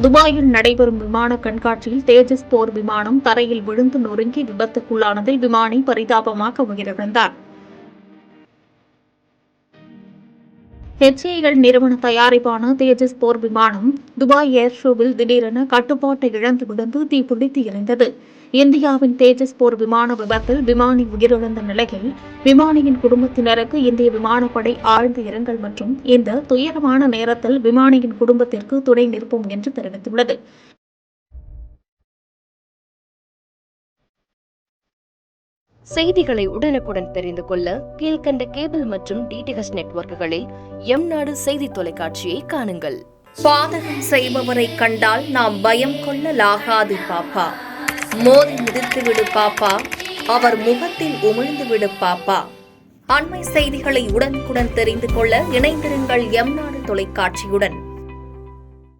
துபாயில் நடைபெறும் விமான கண்காட்சியில் தேஜஸ் போர் விமானம் தரையில் விழுந்து நொறுங்கி விபத்துக்குள்ளானதில் விமானி பரிதாபமாக உயிரிழந்தார். HAL நிறுவன தயாரிப்பான தேஜஸ் போர் விமானம் துபாய் ஏர் ஷோவில் திடீரென கட்டுப்பாட்டை இழந்து விழுந்து தீப்பிடித்து எரிந்தது. இந்தியாவின் தேஜஸ் போர் விமான விபத்தில் விமானி உயிரிழந்த நிலையில் விமானியின் குடும்பத்தினருக்கு இந்திய விமானப்படை ஆழ்ந்த இரங்கல் மற்றும் இந்த துயரமான நேரத்தில் விமானியின் குடும்பத்திற்கு துணை நிற்போம் என்று தெரிவித்துள்ளது. செய்திகளை உடனுக்குடன் தெரிந்து கொள்ள கீழ்கண்ட கேபிள் மற்றும் DTH நெட்வொர்க்குகளில் எம்நாடு செய்தி தொலைக்காட்சியை காணுங்கள். பாதகம் செய்பவரை கண்டால் நாம் பயம் கொள்ளலாகாது பாப்பா. மோதி மிதித்துவிடு பாப்பா, அவர் முகத்தில் உமிழ்ந்துவிடு பாப்பா. அண்மை செய்திகளை உடனுக்குடன் தெரிந்து கொள்ள இணைந்திருங்கள் எம்நாடு தொலைக்காட்சியுடன்.